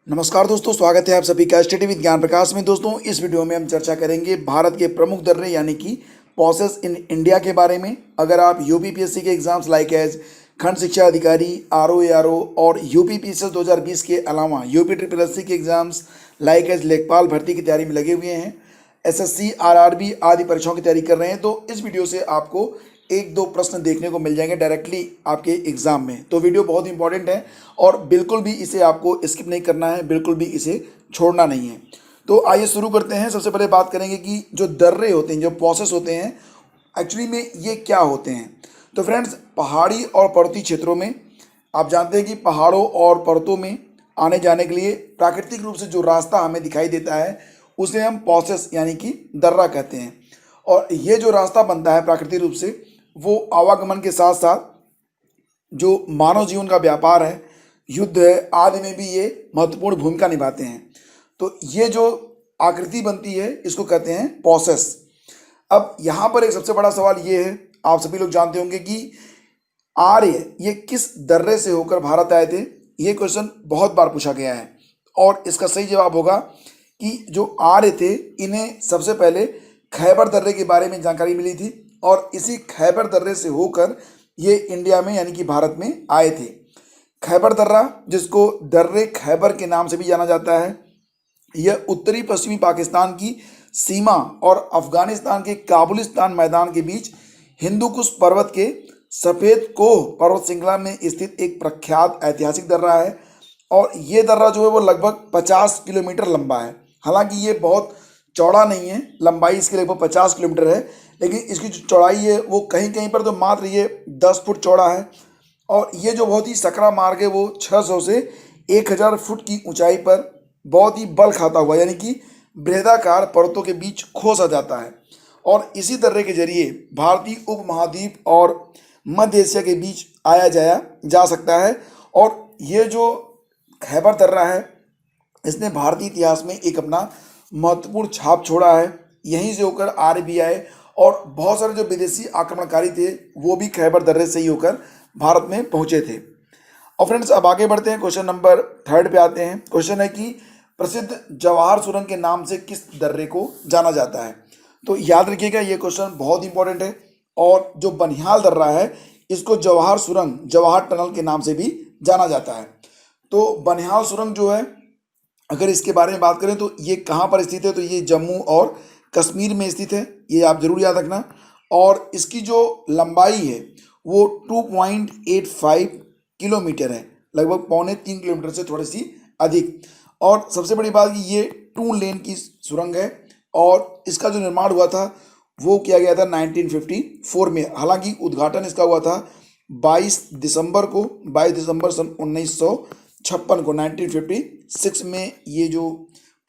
नमस्कार दोस्तों, स्वागत है आप सभी का स्टडी विद ज्ञान प्रकाश में। दोस्तों, इस वीडियो में हम चर्चा करेंगे भारत के प्रमुख दर्रे यानी कि पॉसेस इन इंडिया के बारे में। अगर आप यूपीपीएससी के एग्जाम्स लाइक एज खंड शिक्षा अधिकारी, आरओ और यूपीपीएससी 2020 के अलावा यूपी ट्रिपल एससी के एग्जाम्स लाइक एज लेखपाल भर्ती की तैयारी में लगे हुए हैं, एसएससी, आरआरबी आदि परीक्षाओं की तैयारी कर रहे हैं, तो इस वीडियो से आपको एक दो प्रश्न देखने को मिल जाएंगे डायरेक्टली आपके एग्जाम में। तो वीडियो बहुत इंपॉर्टेंट है और बिल्कुल भी इसे आपको स्किप नहीं करना है, बिल्कुल भी इसे छोड़ना नहीं है। तो आइए शुरू करते हैं। सबसे पहले बात करेंगे कि जो दर्रे होते हैं, जो प्रोसेस होते हैं, एक्चुअली में ये क्या होते हैं। तो फ्रेंड्स, पहाड़ी और पर्वतीय क्षेत्रों में आप जानते हैं कि पहाड़ों और पर्वतों में आने जाने के लिए प्राकृतिक रूप से जो रास्ता हमें दिखाई देता है उसे हम प्रोसेस यानी कि दर्रा कहते हैं। और ये जो रास्ता बनता है प्राकृतिक रूप से, वो आवागमन के साथ साथ जो मानव जीवन का व्यापार है, युद्ध है आदि में भी ये महत्वपूर्ण भूमिका निभाते हैं। तो ये जो आकृति बनती है इसको कहते हैं प्रोसेस। अब यहाँ पर एक सबसे बड़ा सवाल ये है, आप सभी लोग जानते होंगे कि आर्य ये किस दर्रे से होकर भारत आए थे। ये क्वेश्चन बहुत बार पूछा गया है और इसका सही जवाब होगा कि जो आर्य थे इन्हें सबसे पहले खैबर दर्रे के बारे में जानकारी मिली थी और इसी खैबर दर्रे से होकर ये इंडिया में यानी कि भारत में आए थे। खैबर दर्रा, जिसको दर्रे खैबर के नाम से भी जाना जाता है, यह उत्तरी पश्चिमी पाकिस्तान की सीमा और अफगानिस्तान के काबुलिस्तान मैदान के बीच हिंदुकुश पर्वत के सफ़ेद कोह पर्वत श्रृंखला में स्थित एक प्रख्यात ऐतिहासिक दर्रा है। और ये दर्रा जो है वो लगभग 50 किलोमीटर लंबा है। हालांकि ये बहुत चौड़ा नहीं है, लंबाई इसकी लगभग 50 किलोमीटर है, लेकिन इसकी जो चौड़ाई है वो कहीं कहीं पर तो मात्र ये 10 फुट चौड़ा है। और ये जो बहुत ही सकरा मार्ग है वो 600 से 1000 फुट की ऊंचाई पर बहुत ही बल खाता हुआ यानी कि बृहदाकार पर्वतों के बीच खोसा जाता है। और इसी दर्रे के जरिए भारतीय उपमहाद्वीप और मध्य एशिया के बीच आया जाया जा सकता है। और ये जो खैबर दर्रा है इसने भारतीय इतिहास में एक अपना महत्वपूर्ण छाप छोड़ा है। यहीं से होकर आर्य भी आए और बहुत सारे जो विदेशी आक्रमणकारी थे वो भी खैबर दर्रे से ही होकर भारत में पहुंचे थे। और फ्रेंड्स, अब आगे बढ़ते हैं, क्वेश्चन नंबर 3 पे आते हैं। क्वेश्चन है कि प्रसिद्ध जवाहर सुरंग के नाम से किस दर्रे को जाना जाता है। तो याद रखिएगा, ये क्वेश्चन बहुत इंपॉर्टेंट है। और जो बनिहाल दर्रा है इसको जवाहर सुरंग, जवाहर टनल के नाम से भी जाना जाता है। तो बनिहाल सुरंग जो है, अगर इसके बारे में बात करें तो ये कहाँ पर स्थित है, तो ये जम्मू और कश्मीर में स्थित है, ये आप जरूर याद रखना। और इसकी जो लंबाई है वो 2.85 किलोमीटर है, लगभग 2.25 किलोमीटर से थोड़ी सी अधिक। और सबसे बड़ी बात कि ये 2 लेन की सुरंग है और इसका जो निर्माण हुआ था वो किया गया था 1954 में। हालांकि उद्घाटन इसका हुआ था 22 दिसंबर सन 1956 को, 1956 में ये जो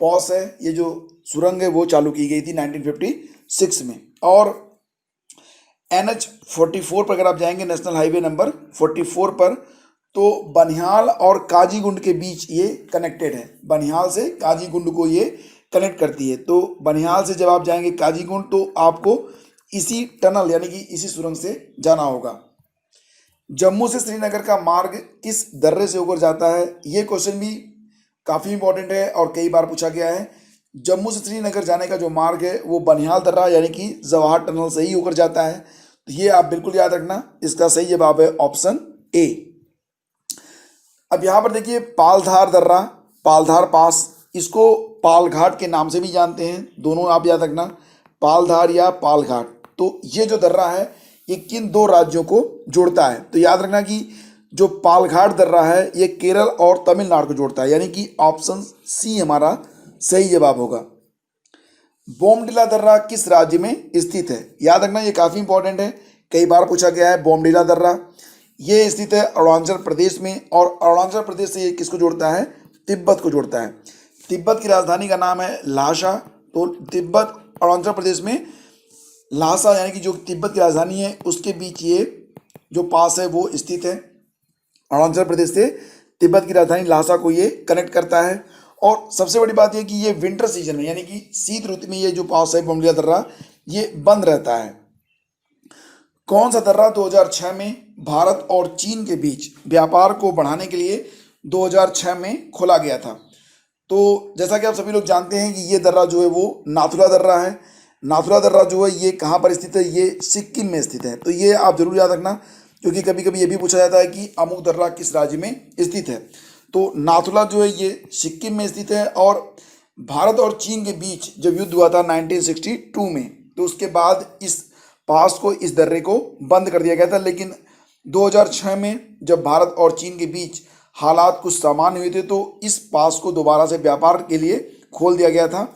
पॉस है, ये जो सुरंग है वो चालू की गई थी 1956 में। और NH 44 पर अगर आप जाएंगे, नेशनल हाईवे नंबर 44 पर, तो बनिहाल और काजीगुंड के बीच ये कनेक्टेड है। बनिहाल से काजीगुंड को ये कनेक्ट करती है। तो बनिहाल से जब आप जाएंगे काजीगुंड तो आपको इसी टनल यानी कि इसी सुरंग से जाना होगा। जम्मू से श्रीनगर का मार्ग किस दर्रे से होकर जाता है, ये क्वेश्चन भी काफ़ी इंपॉर्टेंट है और कई बार पूछा गया है। जम्मू से श्रीनगर जाने का जो मार्ग है वो बनिहाल दर्रा यानी कि जवाहर टनल से ही होकर जाता है। तो ये आप बिल्कुल याद रखना, इसका सही जवाब है ऑप्शन ए। अब यहाँ पर देखिए पालधार दर्रा, पालधार पास, इसको पालघाट के नाम से भी जानते हैं, दोनों आप याद रखना, पालधार या पालघाट। तो ये जो दर्रा है ये किन 2 राज्यों को जोड़ता है, तो याद रखना कि जो पालघाट दर्रा है ये केरल और तमिलनाडु को जोड़ता है, यानी कि ऑप्शन सी हमारा सही जवाब होगा। बोमडिला दर्रा किस राज्य में स्थित है, याद रखना ये काफ़ी इंपॉर्टेंट है, कई बार पूछा गया है। बोमडिला दर्रा ये स्थित है अरुणाचल प्रदेश में और अरुणाचल प्रदेश से ये किसको जोड़ता है, तिब्बत को जोड़ता है। तिब्बत की राजधानी का नाम है लासा। तो तिब्बत अरुणाचल प्रदेश में लासा यानी कि जो तिब्बत की राजधानी है उसके बीच ये जो पास है वो स्थित है। अरुणाचल प्रदेश से तिब्बत की राजधानी लासा को ये कनेक्ट करता है। और सबसे बड़ी बात यह कि ये विंटर सीजन में यानी कि शीत ऋतु में ये जो पास है बोमडिला दर्रा ये बंद रहता है। कौन सा दर्रा 2006 में भारत और चीन के बीच व्यापार को बढ़ाने के लिए 2006 में खोला गया था। तो जैसा कि आप सभी लोग जानते हैं कि ये दर्रा जो है वो नाथुला दर्रा है। नाथुला दर्रा जो है ये कहाँ पर स्थित है, ये सिक्किम में स्थित है। तो ये आप जरूर याद रखना, क्योंकि कभी कभी ये भी पूछा जाता है कि अमुक दर्रा किस राज्य में स्थित है। तो नाथुला जो है ये सिक्किम में स्थित है। और भारत और चीन के बीच जब युद्ध हुआ था 1962 में, तो उसके बाद इस पास को, इस दर्रे को बंद कर दिया गया था। लेकिन 2006 में जब भारत और चीन के बीच हालात कुछ सामान्य हुए थे, तो इस पास को दोबारा से व्यापार के लिए खोल दिया गया था।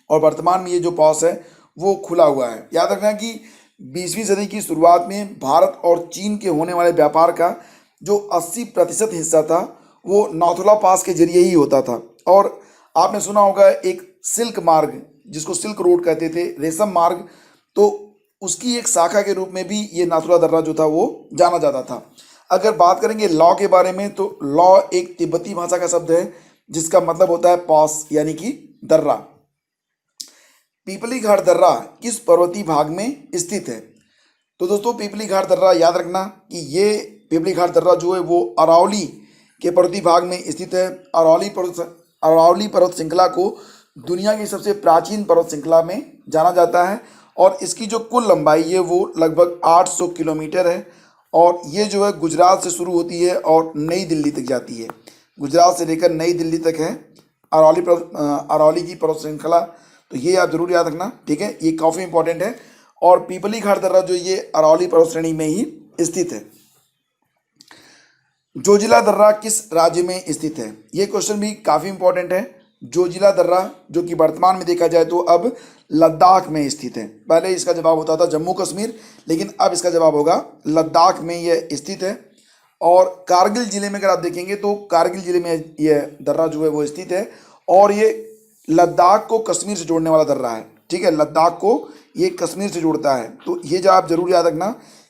और वर्तमान में ये जो पास है वो खुला हुआ है। याद रखना कि 20वीं सदी की शुरुआत में भारत और चीन के होने वाले व्यापार का जो 80% हिस्सा था वो नाथुला पास के जरिए ही होता था। और आपने सुना होगा एक सिल्क मार्ग, जिसको सिल्क रोड कहते थे, रेशम मार्ग, तो उसकी एक शाखा के रूप में भी ये नाथुला दर्रा जो था वो जाना जाता था। अगर बात करेंगे लॉ के बारे में, तो लॉ एक तिब्बती भाषा का शब्द है जिसका मतलब होता है पास यानी कि दर्रा। पीपली घाट दर्रा किस पर्वतीय भाग में स्थित है? तो दोस्तों पीपली घाट दर्रा याद रखना कि ये पीपली घाट दर्रा जो है वो अरावली के पर्वतीय भाग में स्थित है। अरावली पर्वत श्रृंखला को दुनिया की सबसे प्राचीन पर्वत श्रृंखला में जाना जाता है। और इसकी जो कुल लंबाई है वो लगभग 800 किलोमीटर है। और ये जो है गुजरात से शुरू होती है और नई दिल्ली तक जाती है। गुजरात से लेकर नई दिल्ली तक है अरावली की पर्वत श्रृंखला। तो ये आप जरूर याद रखना, ठीक है, ये काफ़ी इंपॉर्टेंट है। और पीपली घाट दर्रा जो ये अरावली पर्वत श्रेणी में ही स्थित है। जोजिला दर्रा किस राज्य में स्थित है? ये क्वेश्चन भी काफ़ी इंपॉर्टेंट है। जोजिला दर्रा जो कि वर्तमान में देखा जाए तो अब लद्दाख में स्थित है। पहले इसका जवाब होता था जम्मू कश्मीर, लेकिन अब इसका जवाब होगा लद्दाख में यह स्थित है। और कारगिल जिले में अगर आप देखेंगे तो कारगिल जिले में यह दर्रा जो है वो स्थित है। और ये लद्दाख को कश्मीर से जोड़ने वाला दर्रा है, ठीक है, लद्दाख को ये कश्मीर से जोड़ता है। तो ये जो आप जरूर याद रखना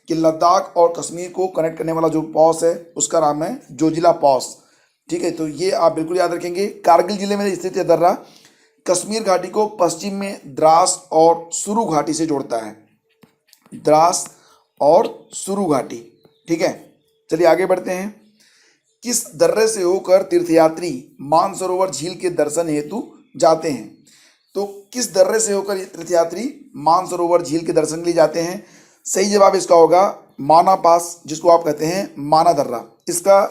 कि लद्दाख और कश्मीर को कनेक्ट करने वाला जो पॉस है उसका नाम है जोजिला पॉस, ठीक है। तो ये आप बिल्कुल याद रखेंगे। कारगिल जिले में स्थित है दर्रा कश्मीर घाटी को पश्चिम में द्रास और सुरु घाटी से जोड़ता है। द्रास और सुरु घाटी, ठीक है। चलिए आगे बढ़ते हैं। किस दर्रे से होकर तीर्थयात्री मानसरोवर झील के दर्शन हेतु जाते हैं? तो किस दर्रे से होकर तीर्थयात्री मानसरोवर झील के दर्शन के लिए जाते हैं? सही जवाब इसका होगा माना पास, जिसको आप कहते हैं माना दर्रा। इसका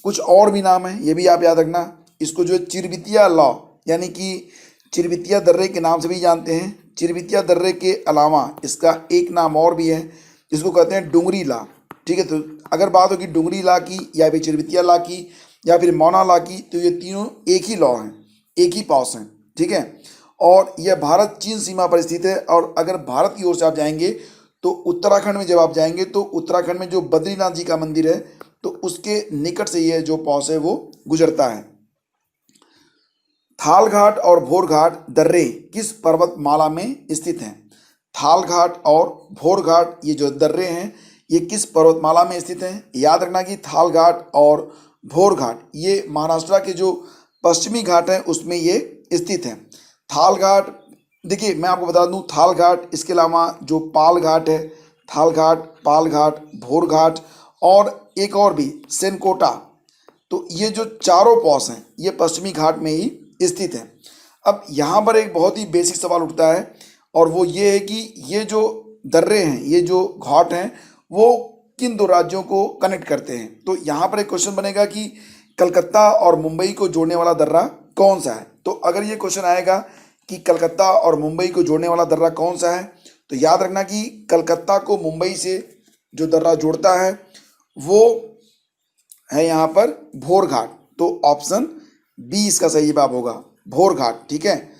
कुछ और भी नाम है, ये भी आप याद रखना। इसको जो है चिरबितिया लॉ यानी कि चिरबितिया दर्रे के नाम से भी जानते हैं। चिरबितिया दर्रे के अलावा इसका एक नाम और भी है जिसको कहते हैं डुंगरी लॉ, ठीक है। तो अगर बात होगी डुंगरी लॉ की या फिर चिरबितिया लॉ की या फिर मौना लॉ की, तो ये तीनों एक ही लॉ हैं, एक ही पास हैं, ठीक है। और यह भारत चीन सीमा पर स्थित है। और अगर भारत की ओर से आप जाएंगे तो उत्तराखंड में जब आप जाएंगे तो उत्तराखंड में जो बद्रीनाथ जी का मंदिर है तो उसके निकट से यह जो पास है वो गुजरता है। थाल घाट और भोर घाट दर्रे किस पर्वतमाला में स्थित हैं? थाल घाट और भोर घाट ये जो दर्रे हैं ये किस पर्वतमाला में स्थित हैं? याद रखना कि थाल घाट और भोर घाट ये महाराष्ट्र के जो पश्चिमी घाट हैं उसमें ये स्थित हैं। थाल घाट, देखिए मैं आपको बता दूं, थाल घाट इसके अलावा जो पाल घाट है, थाल घाट, पाल घाट, भोर घाट और एक और भी सेनकोटा, तो ये जो चारों पॉस हैं ये पश्चिमी घाट में ही स्थित हैं। अब यहाँ पर एक बहुत ही बेसिक सवाल उठता है और वो ये है कि ये जो दर्रे हैं, ये जो घाट हैं, वो किन दो राज्यों को कनेक्ट करते हैं? तो यहाँ पर एक क्वेश्चन बनेगा कि कलकत्ता और मुंबई को जोड़ने वाला दर्रा कौन सा है? तो अगर ये क्वेश्चन आएगा कि कलकत्ता और मुंबई को जोड़ने वाला दर्रा कौन सा है, तो याद रखना कि कलकत्ता को मुंबई से जो दर्रा जोड़ता है वो है यहाँ पर भोर घाट। तो ऑप्शन बी इसका सही जवाब होगा, भोर घाट, ठीक है।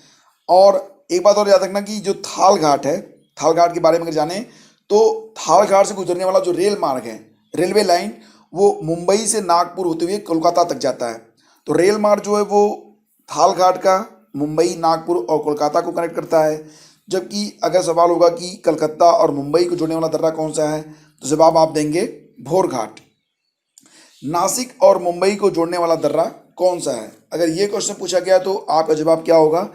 और एक बात और याद रखना कि जो थाल घाट है, थाल घाट के बारे में अगर जाने तो थाल घाट से गुजरने वाला जो रेल मार्ग है, रेलवे लाइन, वो मुंबई से नागपुर होते हुए कोलकाता तक जाता है। तो रेल मार्ग जो है वो थाल घाट का मुंबई, नागपुर और कोलकाता को कनेक्ट करता है। जबकि अगर सवाल होगा कि कलकत्ता और मुंबई को जोड़ने वाला दर्रा कौन सा है, तो जवाब आप देंगे भोर घाट। नासिक और मुंबई को जोड़ने वाला दर्रा कौन सा है? अगर ये क्वेश्चन पूछा गया तो आपका जवाब क्या होगा?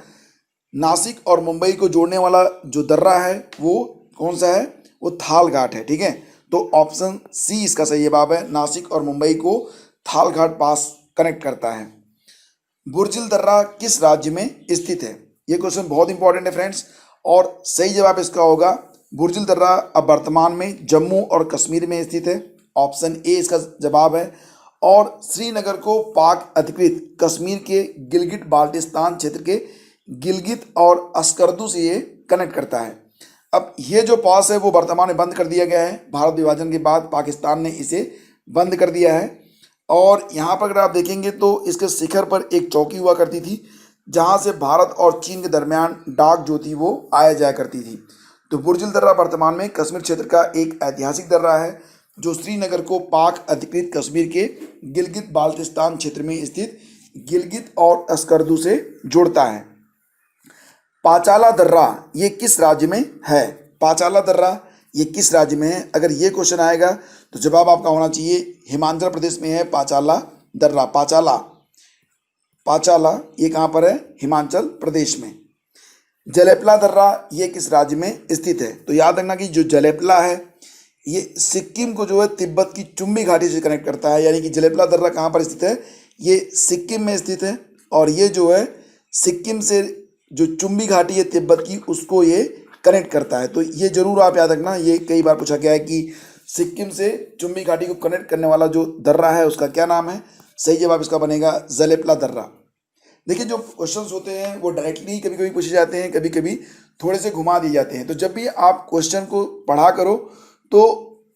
नासिक और मुंबई को जोड़ने वाला जो दर्रा है वो कौन सा है? वो थाल घाट है, ठीक है। तो ऑप्शन सी इसका सही जवाब है, नासिक और मुंबई को थाल घाट पास कनेक्ट करता है। बुर्जिल दर्रा किस राज्य में स्थित है? ये क्वेश्चन बहुत इंपॉर्टेंट है फ्रेंड्स, और सही जवाब इसका होगा बुर्जिल दर्रा अब वर्तमान में जम्मू और कश्मीर में स्थित है। ऑप्शन ए इसका जवाब है। और श्रीनगर को पाक अधिकृत कश्मीर के गिलगित बाल्टिस्तान क्षेत्र के गिलगित और अस्करदू से ये कनेक्ट करता है। अब ये जो पास है वो वर्तमान में बंद कर दिया गया है। भारत विभाजन के बाद पाकिस्तान ने इसे बंद कर दिया है। और यहाँ पर अगर आप देखेंगे तो इसके शिखर पर एक चौकी हुआ करती थी, जहाँ से भारत और चीन के दरमियान डाक जो थी वो आया जाया करती थी। तो बुर्जिल दर्रा वर्तमान में कश्मीर क्षेत्र का एक ऐतिहासिक दर्रा है, जो श्रीनगर को पाक अधिकृत कश्मीर के गिलगित बाल्टिस्तान क्षेत्र में स्थित गिलगित और अस्करदू से जोड़ता है। पांचाला दर्रा ये किस राज्य में है? पांचाला दर्रा ये किस राज्य में है? अगर ये क्वेश्चन आएगा तो जवाब आपका होना चाहिए हिमाचल प्रदेश में है पांचाला दर्रा। पांचाला ये कहाँ पर है? हिमाचल प्रदेश में। जलेपला दर्रा ये किस राज्य में स्थित है? तो याद रखना कि जो जलेपला है ये सिक्किम को जो है तिब्बत की चुम्बी घाटी से कनेक्ट करता है, यानी कि जलेपला दर्रा कहाँ पर स्थित है? ये सिक्किम में स्थित है। और ये जो है सिक्किम से जो चुम्बी घाटी है तिब्बत की, उसको ये कनेक्ट करता है। तो ये जरूर आप याद रखना, ये कई बार पूछा गया है कि सिक्किम से चुम्बी घाटी को कनेक्ट करने वाला जो दर्रा है उसका क्या नाम है? सही जवाब इसका बनेगा जलेपला दर्रा। देखिए, जो क्वेश्चंस होते हैं वो डायरेक्टली कभी कभी पूछे जाते हैं, कभी कभी थोड़े से घुमा दिए जाते हैं। तो जब भी आप क्वेश्चन को पढ़ा करो तो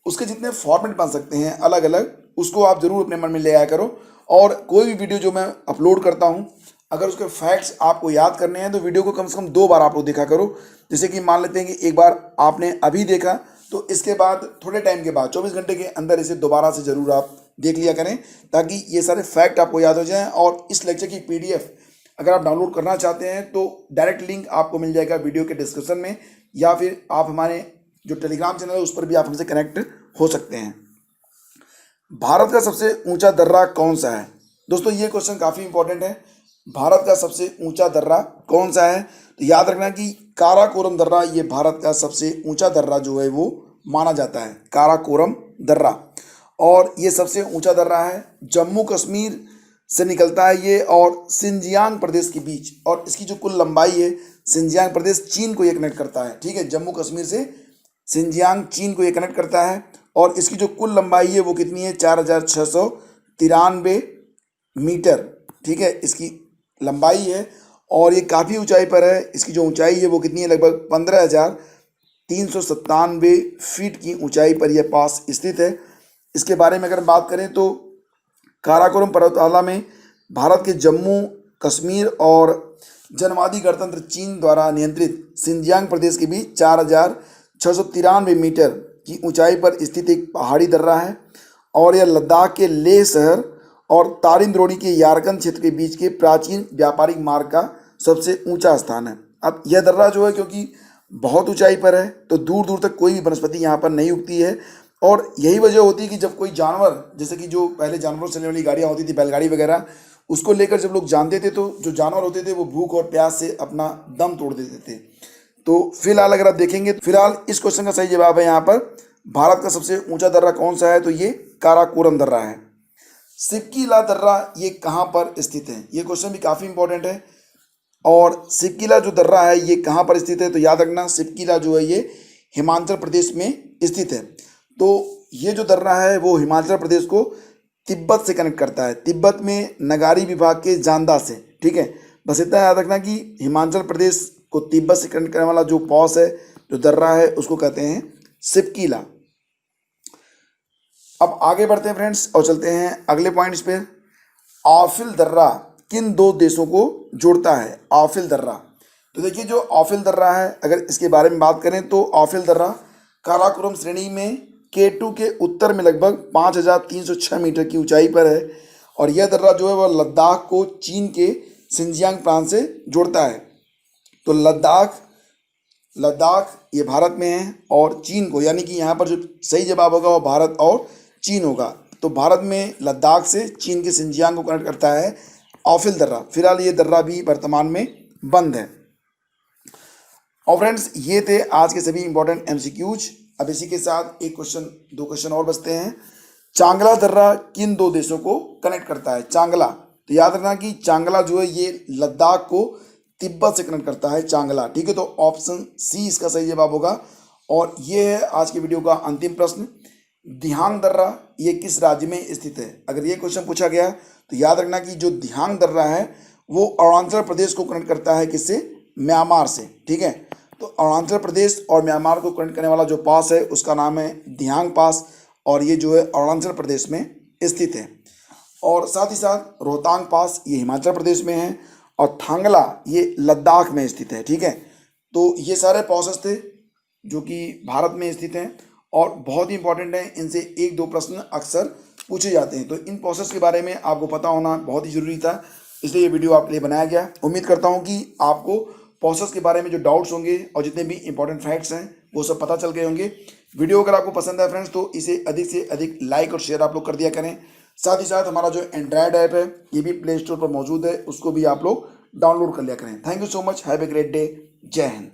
उसके जितने फॉर्मेट बन सकते हैं अलग अलग, उसको आप जरूर अपने मन में ले आया करो। और कोई भी वीडियो जो मैं अपलोड करता हूँ, अगर उसके फैक्ट्स आपको याद करने हैं तो वीडियो को कम से कम 2 बार आप लोग देखा करो। जैसे कि मान लेते हैं कि एक बार आपने अभी देखा, तो इसके बाद थोड़े टाइम के बाद 24 घंटे के अंदर इसे दोबारा से ज़रूर आप देख लिया करें, ताकि ये सारे फैक्ट आपको याद हो जाएं। और इस लेक्चर की PDF अगर आप डाउनलोड करना चाहते हैं तो डायरेक्ट लिंक आपको मिल जाएगा वीडियो के डिस्क्रिप्शन में, या फिर आप हमारे जो टेलीग्राम चैनल है उस पर भी आप हमसे कनेक्ट हो सकते हैं। भारत का सबसे ऊंचा दर्रा कौन सा है? दोस्तों, ये क्वेश्चन काफ़ी इंपॉर्टेंट है। भारत का सबसे ऊंचा दर्रा कौन सा है? तो याद रखना कि काराकोरम दर्रा ये भारत का सबसे ऊंचा दर्रा जो है वो माना जाता है, काराकोरम दर्रा। और ये सबसे ऊंचा दर्रा है, जम्मू कश्मीर से निकलता है ये और सिंजियांग प्रदेश के बीच। और इसकी जो कुल लंबाई है, सिंजियांग प्रदेश चीन को ये कनेक्ट करता है, ठीक है। जम्मू कश्मीर से सिंजियांग चीन को ये कनेक्ट करता है। और इसकी जो कुल लंबाई है वो कितनी है? 4693 मीटर, ठीक है, इसकी लंबाई है। और ये काफ़ी ऊंचाई पर है। इसकी जो ऊंचाई है वो कितनी है? लगभग 15,397 फीट की ऊंचाई पर यह पास स्थित है। इसके बारे में अगर बात करें तो काराकोरम पर्वतमाला में भारत के जम्मू कश्मीर और जनवादी गणतंत्र चीन द्वारा नियंत्रित सिंजियांग प्रदेश के बीच 4693 मीटर की ऊंचाई पर स्थित एक पहाड़ी दर्रा है। और यह लद्दाख के लेह शहर और तारिम द्रोणी के यारकंद क्षेत्र के बीच के प्राचीन व्यापारिक मार्ग का सबसे ऊंचा स्थान है। अब यह दर्रा जो है क्योंकि बहुत ऊंचाई पर है तो दूर दूर तक कोई भी वनस्पति यहाँ पर नहीं उगती है। और यही वजह होती है कि जब कोई जानवर, जैसे कि जो पहले जानवरों से चलने वाली गाड़ियाँ होती थी, बैलगाड़ी वगैरह, उसको लेकर जब लोग जानते थे तो जो जानवर होते थे वो भूख और प्यास से अपना दम तोड़ देते थे। तो फिलहाल अगर आप देखेंगे, फिलहाल इस क्वेश्चन का सही जवाब है यहाँ पर भारत का सबसे ऊंचा दर्रा कौन सा है? तो ये काराकोरम दर्रा है। सिपकीला दर्रा ये कहाँ पर स्थित है? ये क्वेश्चन भी काफ़ी इंपॉर्टेंट है। और सिपकीला जो दर्रा है ये कहाँ पर स्थित है? तो याद रखना, सिपकीला जो है ये हिमाचल प्रदेश में स्थित है। तो ये जो दर्रा है वो हिमाचल प्रदेश को तिब्बत से कनेक्ट करता है, तिब्बत में नगारी विभाग के जांदा से, ठीक है। बस इतना याद रखना कि हिमाचल प्रदेश को तिब्बत से कनेक्ट करने वाला जो पॉस है, जो दर्रा है, उसको कहते हैं सिपकीला। अब आगे बढ़ते हैं फ्रेंड्स और चलते हैं अगले पॉइंट्स पे। ऑफिल दर्रा किन 2 देशों को जोड़ता है? ऑफिल दर्रा, तो देखिए जो ऑफिल दर्रा है, अगर इसके बारे में बात करें तो ऑफिल दर्रा काराकोरम श्रेणी में K2 के उत्तर में लगभग 5306 मीटर की ऊंचाई पर है। और यह दर्रा जो है वह लद्दाख को चीन के सिंजियांग प्रांत से जोड़ता है। तो लद्दाख ये भारत में है और चीन को, यानी कि यहाँ पर जो सही जवाब होगा वो भारत और चीन होगा। तो भारत में लद्दाख से चीन के सिंजियांग को कनेक्ट करता है ऑफिल दर्रा। फिलहाल ये दर्रा भी वर्तमान में बंद है। और फ्रेंड्स, ये थे आज के सभी इंपॉर्टेंट MCQs। अब इसी के साथ एक क्वेश्चन, 2 क्वेश्चन और बचते हैं। चांगला दर्रा किन 2 देशों को कनेक्ट करता है? चांगला, तो याद रखना कि चांगला जो है ये लद्दाख को तिब्बत से कनेक्ट करता है, चांगला। ठीक है, तो ऑप्शन सी इसका सही जवाब होगा। और ये है आज की वीडियो का अंतिम प्रश्न, दिहांग दर्रा ये किस राज्य में स्थित है? अगर ये क्वेश्चन पूछा गया तो याद रखना कि जो दिहांग दर्रा है वो अरुणाचल प्रदेश को कनेक्ट करता है, किससे? म्यांमार से। ठीक है, तो अरुणाचल प्रदेश और म्यांमार को कनेक्ट करने वाला जो पास है उसका नाम है दिहांग पास, और ये जो है अरुणाचल प्रदेश में स्थित है। और साथ ही साथ रोहतांग पास ये हिमाचल प्रदेश में है, और थांगला ये लद्दाख में स्थित है। ठीक है, तो ये सारे पासेस थे जो कि भारत में स्थित हैं और बहुत ही इंपॉर्टेंट है, इनसे 1-2 प्रश्न अक्सर पूछे जाते हैं। तो इन प्रोसेस के बारे में आपको पता होना बहुत ही ज़रूरी था, इसलिए ये वीडियो आपके लिए बनाया गया। उम्मीद करता हूँ कि आपको प्रोसेस के बारे में जो डाउट्स होंगे और जितने भी इंपॉर्टेंट फैक्ट्स हैं वो सब पता चल गए होंगे। वीडियो अगर आपको पसंद आए फ्रेंड्स तो इसे अधिक से अधिक लाइक और शेयर आप लोग कर दिया करें। साथ ही साथ हमारा जो एंड्रॉयड ऐप है ये भी प्ले स्टोर पर मौजूद है, उसको भी आप लोग डाउनलोड कर लिया करें। Thank you so much, have a great day, जय हिंद।